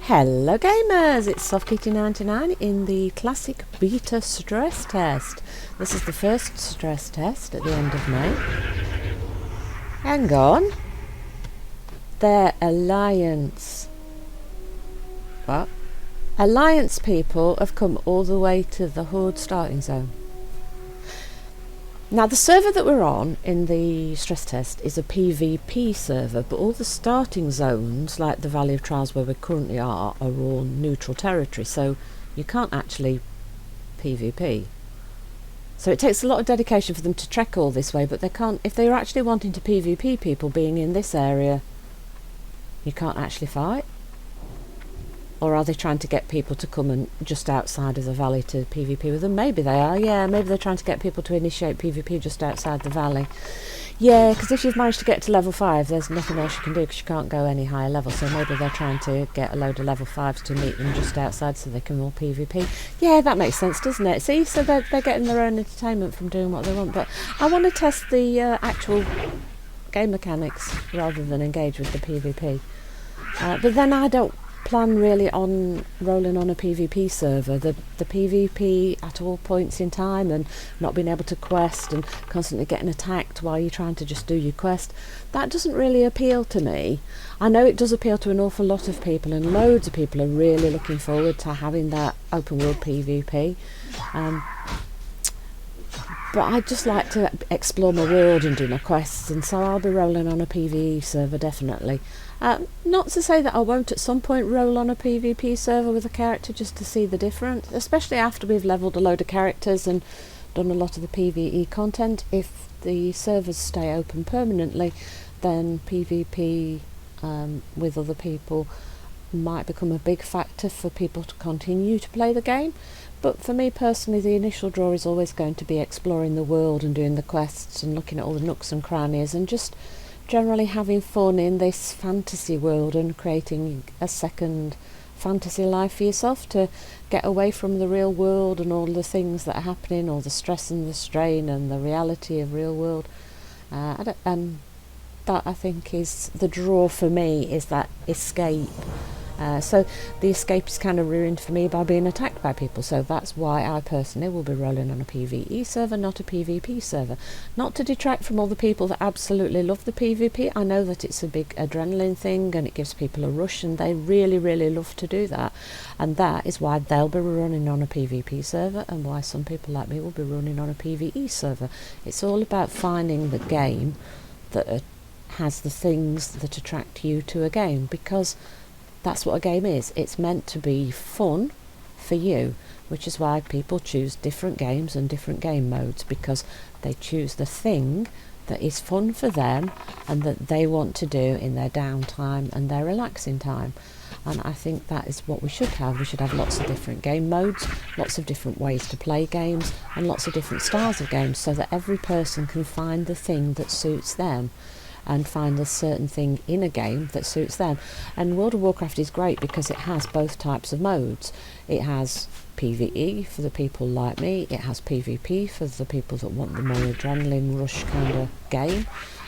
Hello gamers, it's SoftKitty99 in the classic beta stress test. This is the first stress test at the end of May. Hang on. Their alliance. What? Alliance people have come all the way to the Horde starting zone. Now the server that we're on in the stress test is a PvP server, but all the starting zones, like the Valley of Trials where we currently are all neutral territory, so you can't actually PvP. So it takes a lot of dedication for them to trek all this way, but they can't, if they're actually wanting to PvP people being in this area, you can't actually fight. Or are they trying to get people to come and just outside of the valley to PvP with them? Maybe they are, yeah. Maybe they're trying to get people to initiate PvP just outside the valley. Yeah, because if you've managed to get to level 5, there's nothing else you can do because you can't go any higher level. So maybe they're trying to get a load of level 5s to meet them just outside so they can all PvP. Yeah, that makes sense, doesn't it? See, so they're getting their own entertainment from doing what they want. But I want to test the actual game mechanics rather than engage with the PvP. But then I don't plan really on rolling on a PvP server. The PvP at all points in time and not being able to quest and constantly getting attacked while you're trying to just do your quest, that doesn't really appeal to me. I know it does appeal to an awful lot of people, and loads of people are really looking forward to having that open world PvP. But I'd just like to explore my world and do my quests, and so I'll be rolling on a PvE server definitely. Not to say that I won't at some point roll on a PvP server with a character just to see the difference, especially after we've levelled a load of characters and done a lot of the PvE content. If the servers stay open permanently, then PvP with other people might become a big factor for people to continue to play the game. But for me personally, the initial draw is always going to be exploring the world and doing the quests and looking at all the nooks and crannies and just generally having fun in this fantasy world and creating a second fantasy life for yourself to get away from the real world and all the things that are happening, all the stress and the strain and the reality of real world. And that, I think, is the draw for me, is that escape. So the escape is kind of ruined for me by being attacked by people, so that's why I personally will be rolling on a PvE server, not a PvP server. Not to detract from all the people that absolutely love the PvP. I know that it's a big adrenaline thing and it gives people a rush, and they really, really love to do that. And that is why they'll be running on a PvP server, and why some people like me will be running on a PvE server. It's all about finding the game that has the things that attract you to a game, because that's what a game is. It's meant to be fun for you, which is why people choose different games and different game modes, because they choose the thing that is fun for them and that they want to do in their downtime and their relaxing time. And I think that is what we should have. We should have lots of different game modes, lots of different ways to play games, and lots of different styles of games, so that every person can find the thing that suits them and find a certain thing in a game that suits them. And World of Warcraft is great because it has both types of modes. It has PvE for the people like me, it has PvP for the people that want the more adrenaline rush kind of game,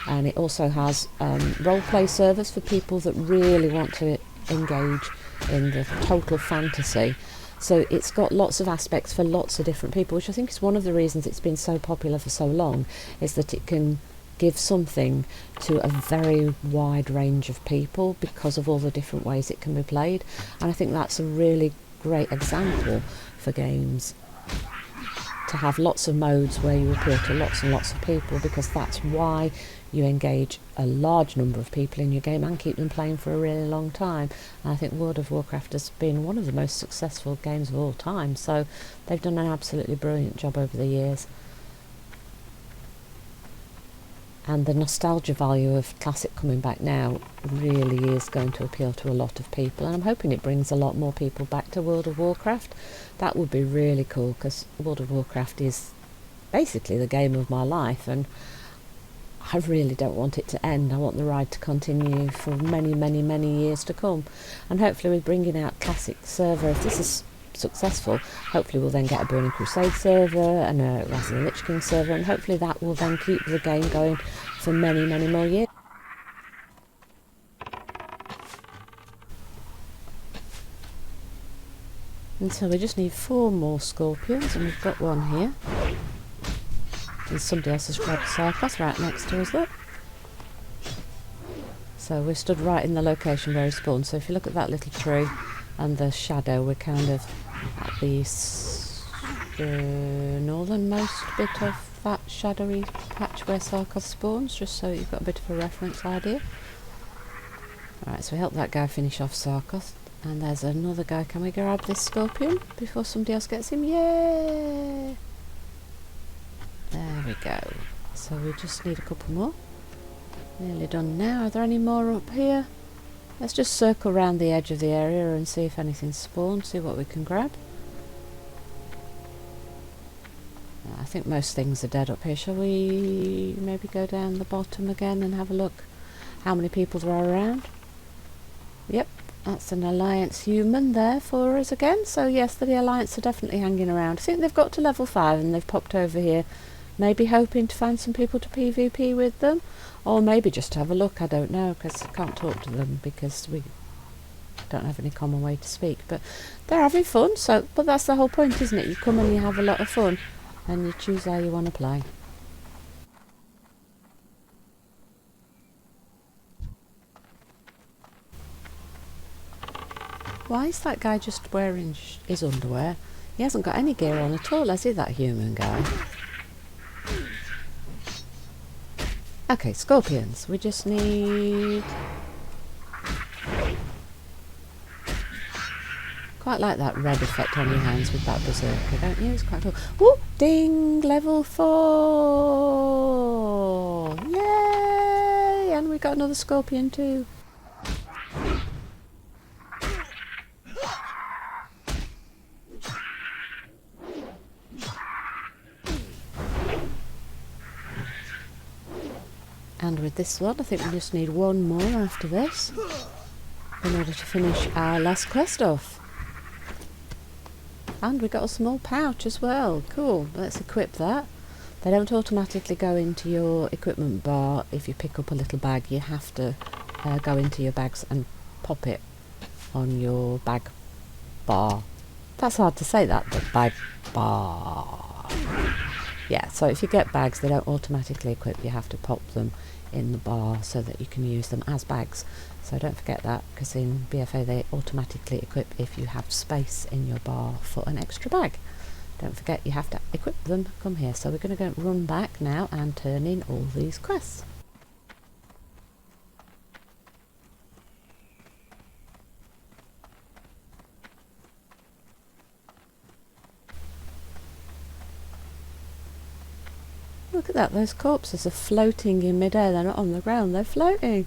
and it also has roleplay servers for people that really want to engage in the total fantasy. So it's got lots of aspects for lots of different people, which I think is one of the reasons it's been so popular for so long, is that it can give something to a very wide range of people because of all the different ways it can be played. And I think that's a really great example for games, to have lots of modes where you appeal to lots and lots of people, because that's why you engage a large number of people in your game and keep them playing for a really long time. And I think World of Warcraft has been one of the most successful games of all time, so they've done an absolutely brilliant job over the years. And the nostalgia value of Classic coming back now really is going to appeal to a lot of people, and I'm hoping it brings a lot more people back to World of Warcraft. That would be really cool, because World of Warcraft is basically the game of my life, and I really don't want it to end. I want the ride to continue for many, many, many years to come. And hopefully with bringing out Classic server, if this is successful, hopefully we'll then get a Burning Crusade server and a Rise of the Lich King server, and hopefully that will then keep the game going for many, many more years. And so we just need 4 more scorpions, and we've got one here. And somebody else has grabbed Sarkos right next to us, look. So we're stood right in the location where he spawned. So if you look at that little tree and the shadow, we're kind of at the northernmost bit of that shadowy patch where Sarkos spawns, just so you've got a bit of a reference idea. Alright, so we help that guy finish off Sarkos. And there's another guy. Can we grab this scorpion before somebody else gets him? Yay! There we go. So we just need a couple more. Nearly done now. Are there any more up here? Let's just circle around the edge of the area and see if anything's spawned, see what we can grab. I think most things are dead up here. Shall we maybe go down the bottom again and have a look how many people there are around? Yep, that's an Alliance human there for us again. So yes, the Alliance are definitely hanging around. I think they've got to level 5 and they've popped over here, maybe hoping to find some people to PvP with them, or maybe just to have a look. I don't know, because I can't talk to them because we don't have any common way to speak. But they're having fun, so but that's the whole point, isn't it? You come and you have a lot of fun and you choose how you want to play. Why is that guy just wearing his underwear? He hasn't got any gear on at all, has he, that human guy? Okay, scorpions. We just need... Quite like that red effect on your hands with that berserker, don't you? It's quite cool. Whoop! Ding! Level 4! Yay! And we got another scorpion too. And with this one, I think we just need one more after this in order to finish our last quest off. And we got a small pouch as well. Cool. Let's equip that. They don't automatically go into your equipment bar if you pick up a little bag. You have to go into your bags and pop it on your bag bar. That's hard to say, that, but bag bar. Yeah, so if you get bags, they don't automatically equip. You have to pop them in the bar so that you can use them as bags. So don't forget that, because in BFA they automatically equip if you have space in your bar for an extra bag. Don't forget you have to equip them. Come here. So we're going to go and run back now and turn in all these quests. Look at that, those corpses are floating in midair. They're not on the ground, they're floating.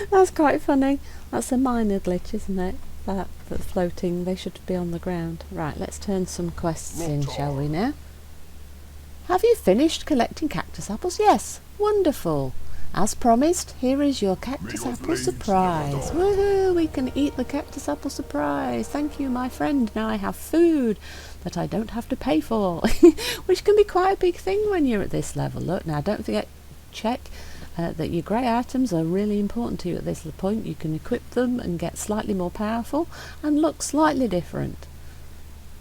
That's quite funny. That's a minor glitch, isn't it? That's floating, they should be on the ground. Right, let's turn some quests in, shall we now? Have you finished collecting cactus apples? Yes, wonderful. As promised, here is your cactus apple surprise. Woohoo, we can eat the cactus apple surprise. Thank you, my friend. Now I have food that I don't have to pay for, which can be quite a big thing when you're at this level. Look, now don't forget, check that your grey items are really important to you at this point. You can equip them and get slightly more powerful and look slightly different.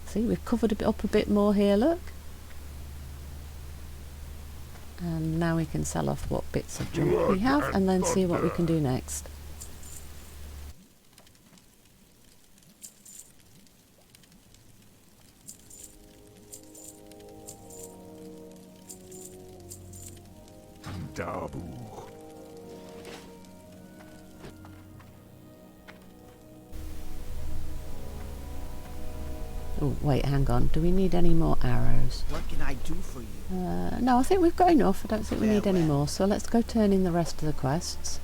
See, we've covered it up a bit more here, look. And now we can sell off what bits of junk we have and then see what we can do next. Oh, wait, hang on. Do we need any more arrows? What can I do for you? No, I think we've got enough. I don't think we need any more. So let's go turn in the rest of the quests.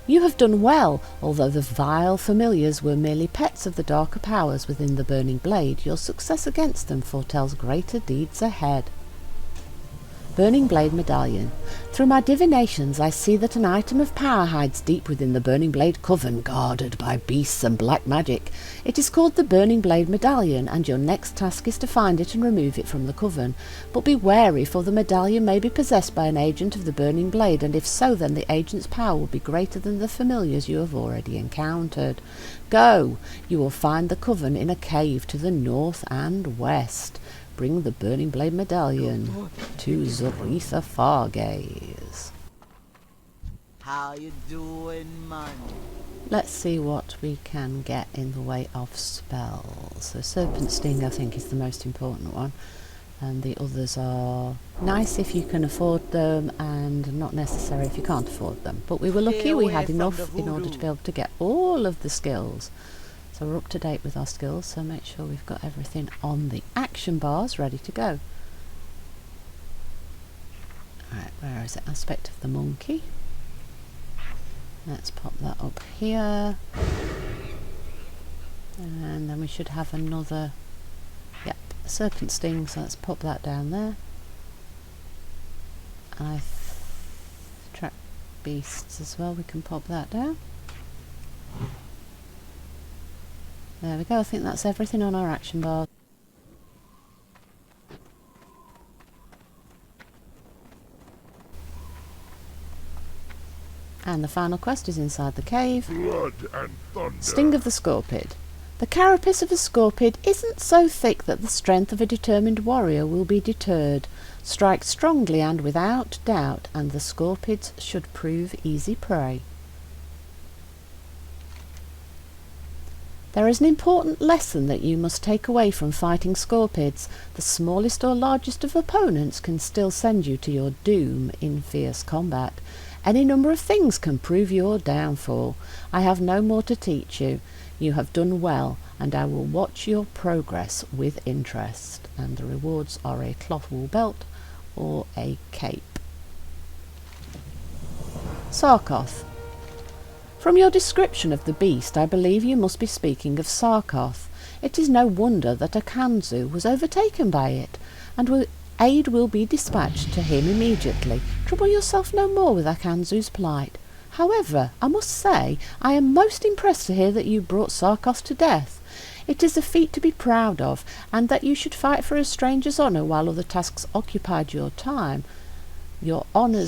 You have done well. Although the vile familiars were merely pets of the darker powers within the Burning Blade, your success against them foretells greater deeds ahead. Burning Blade Medallion. Through my divinations I see that an item of power hides deep within the Burning Blade Coven, guarded by beasts and black magic. It is called the Burning Blade Medallion, and your next task is to find it and remove it from the Coven. But be wary, for the medallion may be possessed by an agent of the Burning Blade, and if so, then the agent's power will be greater than the familiars you have already encountered. Go! You will find the Coven in a cave to the north and west. Bring the Burning Blade Medallion to Zoretha Fargaze. How you doing, man? Let's see what we can get in the way of spells. So Serpent Sting I think is the most important one, and the others are nice if you can afford them and not necessary if you can't afford them. But we were lucky we had enough in order to be able to get all of the skills. So we're up to date with our skills, so make sure we've got everything on the action bars ready to go. Alright, where is it? Aspect of the monkey. Let's pop that up here. And then we should have another, yep, serpent sting, so let's pop that down there. Trap beasts as well, we can pop that down. There we go, I think that's everything on our action bar. And the final quest is inside the cave. Blood and thunder. Sting of the Scorpid. The carapace of a Scorpid isn't so thick that the strength of a determined warrior will be deterred. Strike strongly and without doubt, and the Scorpids should prove easy prey. There is an important lesson that you must take away from fighting Scorpids. The smallest or largest of opponents can still send you to your doom in fierce combat. Any number of things can prove your downfall. I have no more to teach you. You have done well, and I will watch your progress with interest. And the rewards are a cloth wool belt or a cape. Sarkoth. From your description of the beast, I believe you must be speaking of Sarkoth. It is no wonder that Akanzu was overtaken by it, and aid will be dispatched to him immediately. Trouble yourself no more with Akanzu's plight. However, I must say, I am most impressed to hear that you brought Sarkoth to death. It is a feat to be proud of, and that you should fight for a stranger's honour while other tasks occupied your time. Your honour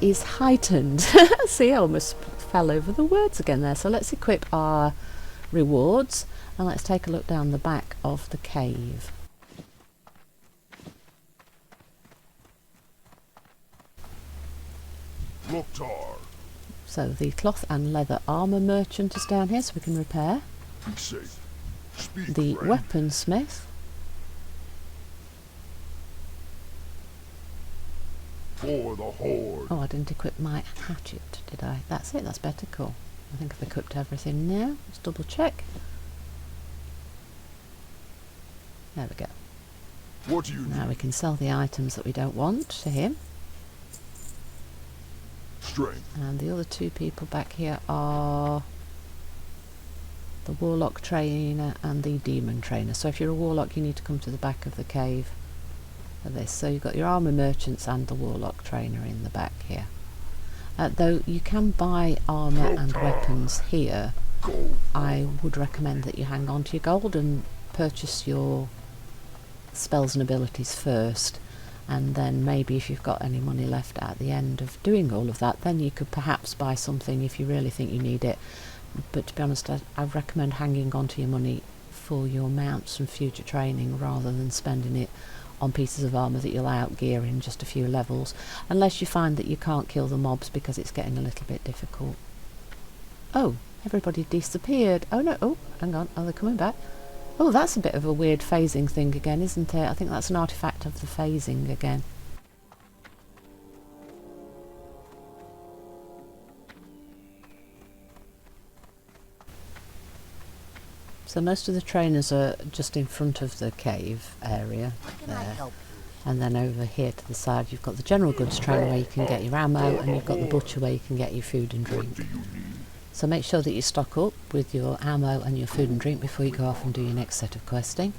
is heightened. See, I almost fell over the words again there. So let's equip our rewards, and let's take a look down the back of the cave. Loktar. So the cloth and leather armour merchant is down here, so we can repair. Be safe. Speak, The friend. weaponsmith. For the Horde. Oh, I didn't equip my hatchet, did I? That's it, that's better, cool. I think I've equipped everything now. Let's double check. There we go. What do you Now need? we can sell the items that we don't want to him. Strength. And the other two people back here are the warlock trainer and the demon trainer. So if you're a warlock, you need to come to the back of the cave for this. So you've got your armour merchants and the warlock trainer in the back here. Though you can buy armour and weapons here, Go. I would recommend that you hang on to your gold and purchase your spells and abilities first, and then maybe if you've got any money left at the end of doing all of that, then you could perhaps buy something if you really think you need it. But to be honest, I recommend hanging on to your money for your mounts and future training rather than spending it on pieces of armour that you'll outgear in just a few levels, unless you find that you can't kill the mobs because it's getting a little bit difficult. Oh, everybody disappeared. Oh no, oh, hang on, oh, they're coming back. Oh, that's a bit of a weird phasing thing again, isn't it? I think that's an artefact of the phasing again. So most of the trainers are just in front of the cave area there. And then over here to the side you've got the general goods trainer where you can get your ammo, and you've got the butcher where you can get your food and drink. What do you need? So make sure that you stock up with your ammo and your food and drink before you go off and do your next set of questing.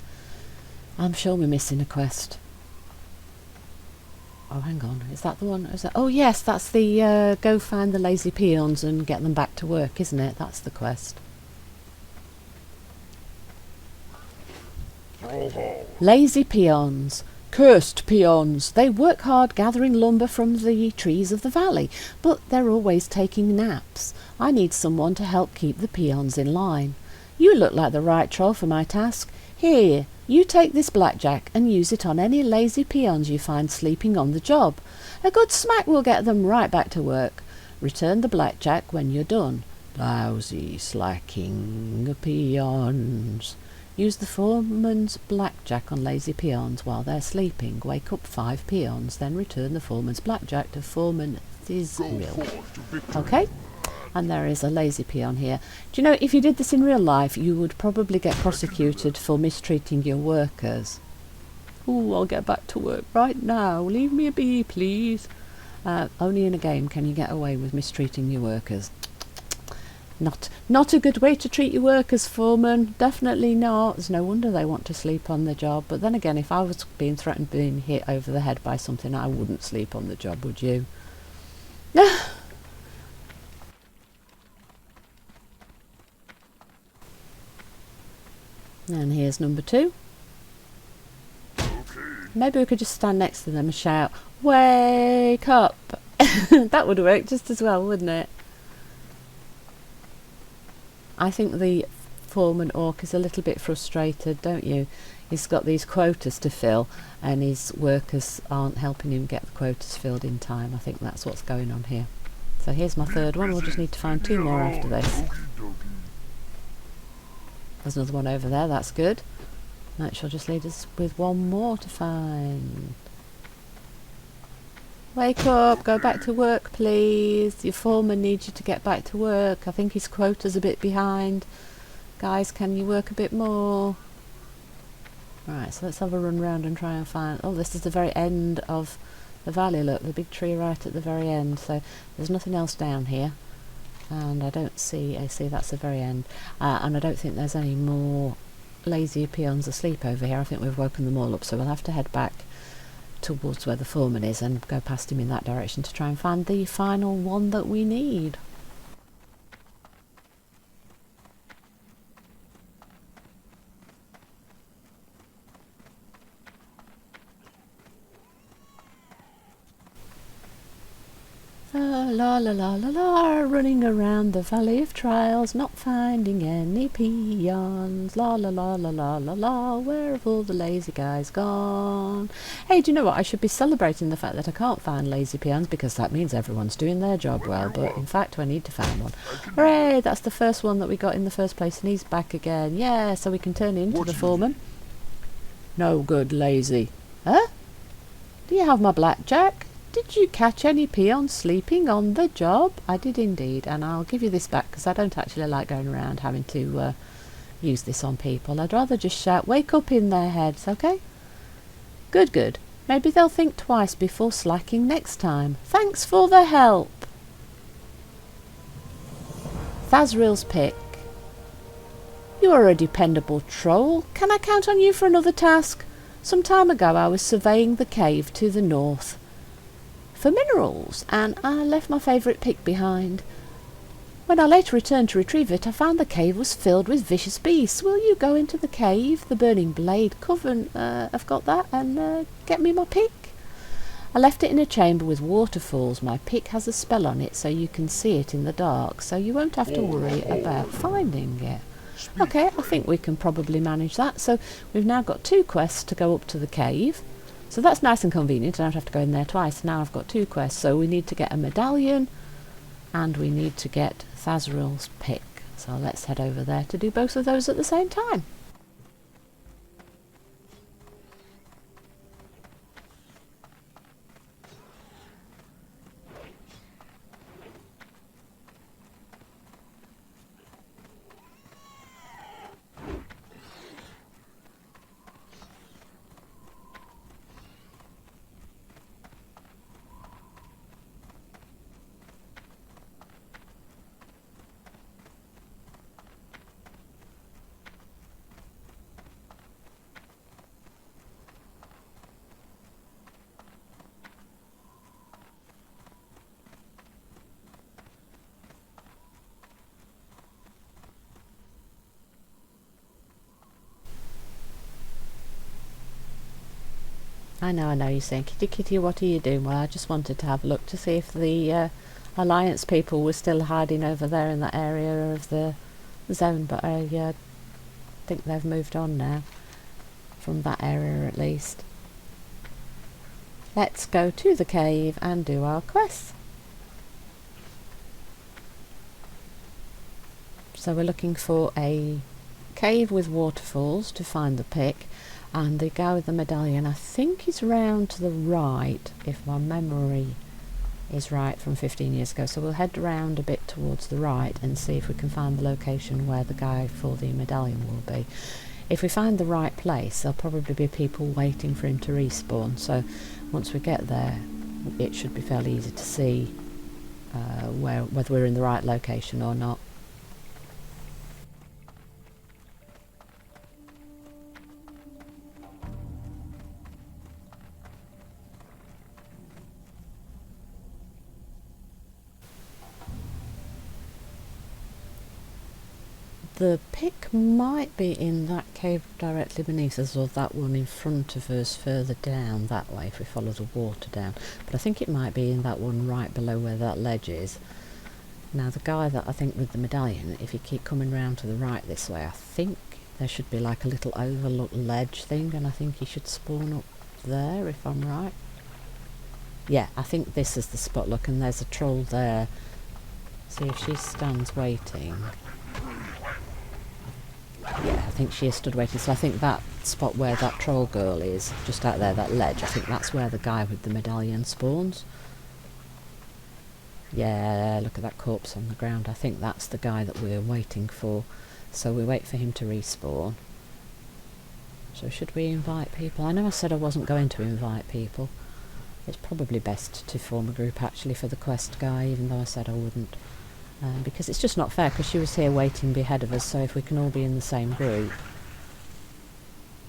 I'm sure we're missing a quest. Oh, hang on. Is that the one? Is that? Oh, yes. That's the go find the lazy peons and get them back to work, isn't it? That's the quest. Thrallhall. Lazy peons. Cursed peons. They work hard gathering lumber from the trees of the valley, but they're always taking naps. I need someone to help keep the peons in line. You look like the right troll for my task. Here, you take this blackjack and use it on any lazy peons you find sleeping on the job. A good smack will get them right back to work. Return the blackjack when you're done. Lousy, slacking peons. Use the foreman's blackjack on lazy peons while they're sleeping. Wake up 5 peons, then return the foreman's blackjack to Foreman Go Thisrill. forth to victory. Okay? And there is a lazy peon here. Do you know, if you did this in real life, you would probably get prosecuted for mistreating your workers. Ooh, I'll get back to work right now. Leave me be, please. Only in a game can you get away with mistreating your workers. Not a good way to treat your workers, foreman. Definitely not. It's no wonder they want to sleep on the job. But then again, if I was being threatened, being hit over the head by something, I wouldn't sleep on the job, would you? And here's number 2. Okay. Maybe we could just stand next to them and shout, "Wake up!" That would work just as well, wouldn't it? I think the foreman orc is a little bit frustrated, don't you? He's got these quotas to fill and his workers aren't helping him get the quotas filled in time. I think that's what's going on here. So here's my third one. We'll just need to find 2 more after this. Okie dokie. There's another one over there. That's good. That shall just lead us with 1 more to find. Wake up, go back to work please. Your foreman needs you to get back to work. I think his quota's a bit behind. Guys, can you work a bit more? Right, so let's have a run round and try and find... Oh, this is the very end of the valley, look, the big tree right at the very end. So there's nothing else down here. And I don't see... I see that's the very end. And I don't think there's any more lazy peons asleep over here. I think we've woken them all up, so we'll have to head back towards where the foreman is and go past him in that direction to try and find the final one that we need. La la la la la, running around the Valley of Trials, not finding any peons. La la la la la la la, where have all the lazy guys gone? Hey, do you know what? I should be celebrating the fact that I can't find lazy peons because that means everyone's doing their job well, but in fact I need to find one. Hooray, that's the first one that we got in the first place and he's back again. Yeah, so we can turn into the foreman. No good, lazy. Huh? Do you have my blackjack? Did you catch any peons sleeping on the job? I did indeed, and I'll give you this back because I don't actually like going around having to use this on people. I'd rather just shout, "Wake up," in their heads, okay? Good, good. Maybe they'll think twice before slacking next time. Thanks for the help. Thazril's pick. You are a dependable troll. Can I count on you for another task? Some time ago I was surveying the cave to the north for minerals, and I left my favourite pick behind. When I later returned to retrieve it, I found the cave was filled with vicious beasts. Will you go into the cave, the Burning Blade Coven, I've got that, and get me my pick? I left it in a chamber with waterfalls. My pick has a spell on it so you can see it in the dark, so you won't have to worry about finding it. Okay, I think we can probably manage that. So we've now got 2 quests to go up to the cave. So that's nice and convenient. I don't have to go in there twice. Now I've got 2 quests. So we need to get a medallion and we need to get Thazril's pick. So let's head over there to do both of those at the same time. I know, you're saying, Kitty, Kitty, what are you doing? Well, I just wanted to have a look to see if the Alliance people were still hiding over there in that area of the zone, but I think they've moved on now, from that area at least. Let's go to the cave and do our quest. So we're looking for a cave with waterfalls to find the pick, and the guy with the medallion I think is round to the right, if my memory is right from 15 years ago. So we'll head round a bit towards the right and see if we can find the location where the guy for the medallion will be. If we find the right place, there'll probably be people waiting for him to respawn, so once we get there it should be fairly easy to see whether we're in the right location or not. The pick might be in that cave directly beneath us, or that one in front of us further down that way if we follow the water down. But I think it might be in that one right below where that ledge is. Now the guy that I think with the medallion, if you keep coming round to the right this way, I think there should be like a little overlooked ledge thing, and I think he should spawn up there if I'm right. Yeah, I think this is the spot. Look, and there's a troll there. See if she stands waiting. Yeah, I think she is stood waiting, so I think that spot where that troll girl is, just out there, that ledge, I think that's where the guy with the medallion spawns. Yeah, look at that corpse on the ground. I think that's the guy that we're waiting for. So we wait for him to respawn. So should we invite people? I know I said I wasn't going to invite people. It's probably best to form a group actually for the quest guy, even though I said I wouldn't. Because it's just not fair, because she was here waiting ahead of us, so if we can all be in the same group,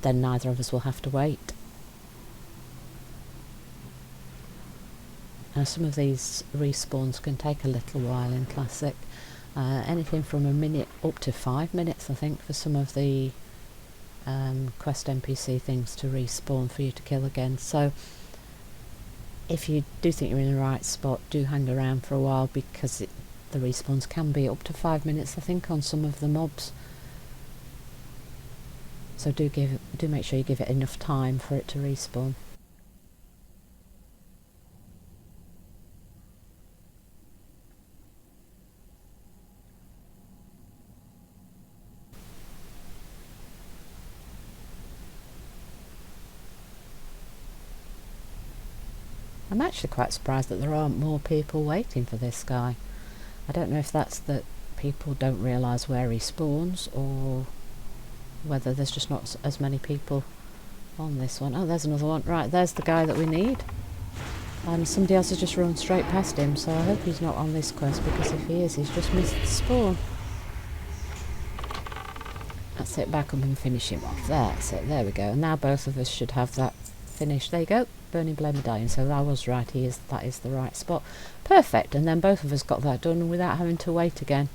then neither of us will have to wait. Now some of these respawns can take a little while in Classic, anything from a minute up to 5 minutes I think for some of the quest NPC things to respawn for you to kill again. So if you do think you're in the right spot, do hang around for a while, because the respawns can be up to 5 minutes I think on some of the mobs. So do make sure you give it enough time for it to respawn. I'm actually quite surprised that there aren't more people waiting for this guy. I don't know if that's that people don't realise where he spawns, or whether there's just not as many people on this one. Oh, there's another one. Right, there's the guy that we need. And somebody else has just run straight past him, so I hope he's not on this quest, because if he is, he's just missed the spawn. Let's it back up and finish him off. That's it, there we go. And now both of us should have that finished. There you go. Burning Blade Medallion, so I was right, that is the right spot. Perfect, and then both of us got that done without having to wait again.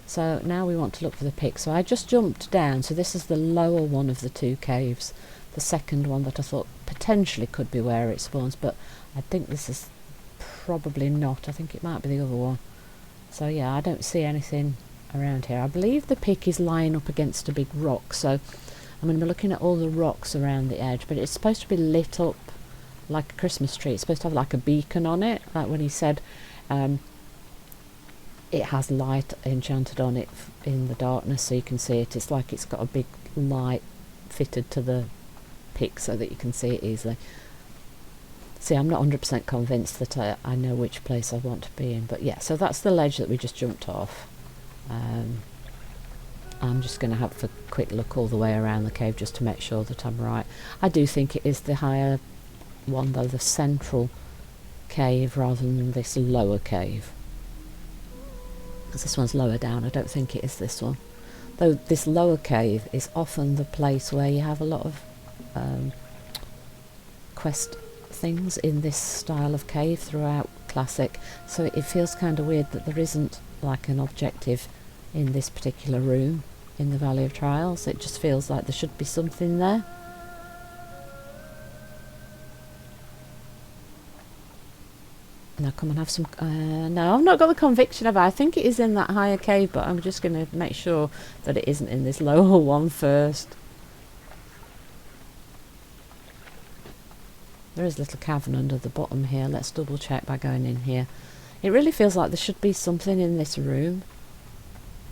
So now we want to look for the pick. So I just jumped down, so this is the lower one of the two caves, the second one that I thought potentially could be where it spawns, but I think this is probably not. I think it might be the other one. So yeah, I don't see anything around here. I believe the pick is lying up against a big rock, so I'm going to be looking at all the rocks around the edge, but it's supposed to be lit up like a Christmas tree. It's supposed to have like a beacon on it, like when he said it has light enchanted on it in the darkness so you can see it. It's like it's got a big light fitted to the pick so that you can see it easily. See, I'm not 100% convinced that I know which place I want to be in, but yeah, so that's the ledge that we just jumped off. I'm just going to have a quick look all the way around the cave just to make sure that I'm right. I do think it is the higher one though, the central cave, rather than this lower cave, because this one's lower down. I don't think it is this one, though this lower cave is often the place where you have a lot of quest things in this style of cave throughout Classic, so it feels kind of weird that there isn't like an objective in this particular room in the Valley of Trials. It just feels like there should be something there. Now come and have some... no, I've not got the conviction of it. I think it is in that higher cave, but I'm just going to make sure that it isn't in this lower one first. There is a little cavern under the bottom here. Let's double check by going in here. It really feels like there should be something in this room.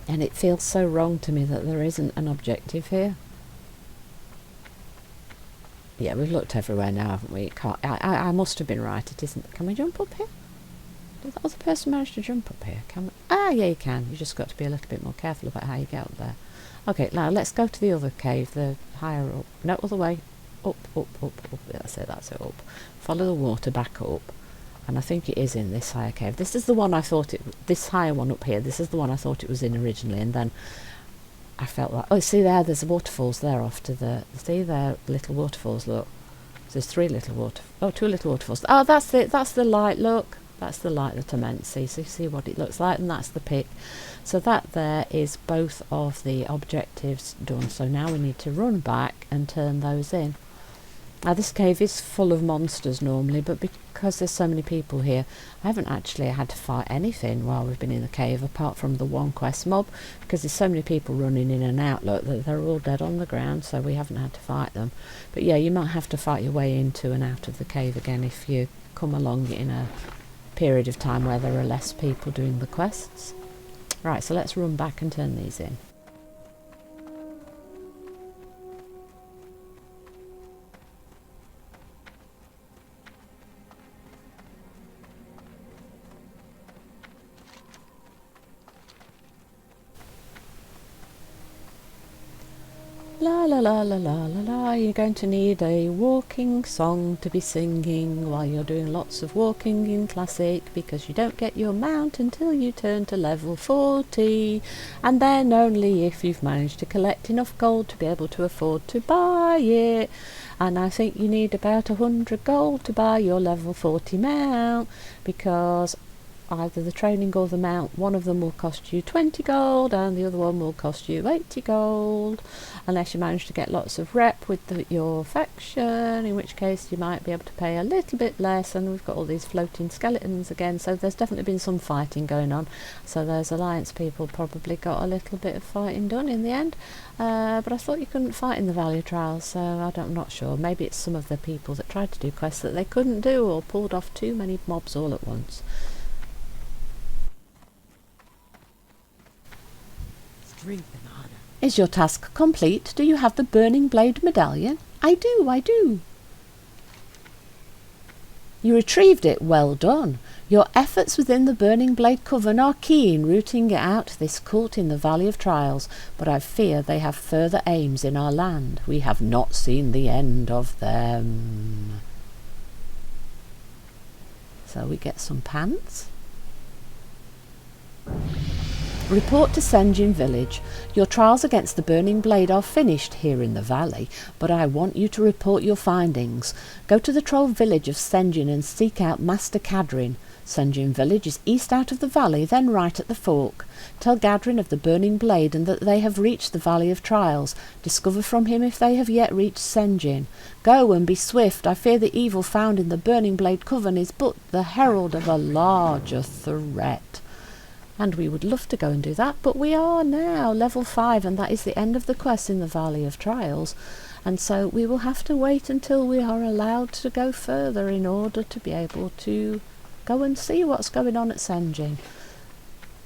And it feels so wrong to me that there isn't an objective here. Yeah, we've looked everywhere now, haven't we? It can't, I must have been right. It isn't. Can we jump up here? Did that other person manage to jump up here? Can we? Ah, yeah, you can. You just got to be a little bit more careful about how you get up there. Okay, now let's go to the other cave, the higher up. No, other way. Up, up, up, up. That's it, up. Follow the water back up. And I think it is in this higher cave. This is the one I thought it... This higher one up here, this is the one I thought it was in originally. And then I felt like... Oh, see there, there's the waterfalls there off to the... See there, little waterfalls, look. There's two little waterfalls. Oh, that's it. That's the light, look. That's the light that I meant. See what it looks like, and that's the pick. So that there is both of the objectives done. So now we need to run back and turn those in. Now this cave is full of monsters normally, but because there's so many people here, I haven't actually had to fight anything while we've been in the cave, apart from the one quest mob, because there's so many people running in and out, look, that they're all dead on the ground, so we haven't had to fight them. But yeah, you might have to fight your way into and out of the cave again if you come along in a period of time where there are less people doing the quests. Right, so let's run back and turn these in. La la la la la la la, you're going to need a walking song to be singing while you're doing lots of walking in Classic, because you don't get your mount until you turn to level 40, and then only if you've managed to collect enough gold to be able to afford to buy it. And I think you need about 100 gold to buy your level 40 mount, because either the training or the mount, one of them will cost you 20 gold and the other one will cost you 80 gold, unless you manage to get lots of rep with your faction, in which case you might be able to pay a little bit less. And we've got all these floating skeletons again, so there's definitely been some fighting going on. So those alliance people probably got a little bit of fighting done in the end, but I thought you couldn't fight in the Valley of Trials, so I'm not sure. Maybe it's some of the people that tried to do quests that they couldn't do, or pulled off too many mobs all at once. Strength and honor. Is your task complete? Do you have the Burning Blade medallion? I do. You retrieved it. Well done. Your efforts within the Burning Blade Coven are key in rooting out this cult in the Valley of Trials, but I fear they have further aims in our land. We have not seen the end of them. So we get some pants. Report to Senjin Village. Your trials against the Burning Blade are finished here in the valley, but I want you to report your findings. Go to the troll village of Senjin and seek out Master Kadrin. Senjin Village is east out of the valley, then right at the fork. Tell Gadrin of the Burning Blade and that they have reached the Valley of Trials. Discover from him if they have yet reached Senjin. Go and be swift. I fear the evil found in the Burning Blade Coven is but the herald of a larger threat. And we would love to go and do that, but we are now level 5, and that is the end of the quest in the Valley of Trials. And so we will have to wait until we are allowed to go further in order to be able to go and see what's going on at Senjin.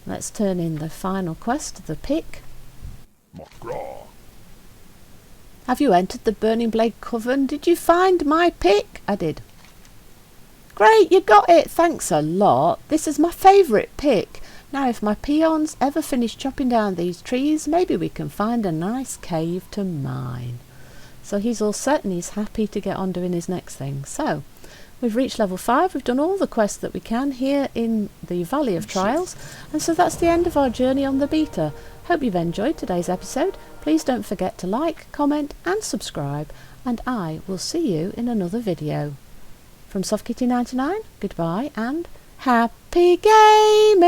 Let's turn in the final quest, the pick. Magraw. Have you entered the Burning Blade Coven? Did you find my pick? I did. Great, you got it. Thanks a lot. This is my favourite pick. Now, if my peons ever finish chopping down these trees, maybe we can find a nice cave to mine. So he's all set and he's happy to get on doing his next thing. So, we've reached level 5. We've done all the quests that we can here in the Valley of Trials. And so that's the end of our journey on the beta. Hope you've enjoyed today's episode. Please don't forget to like, comment and subscribe. And I will see you in another video. From SoftKitty99, goodbye and happy gaming!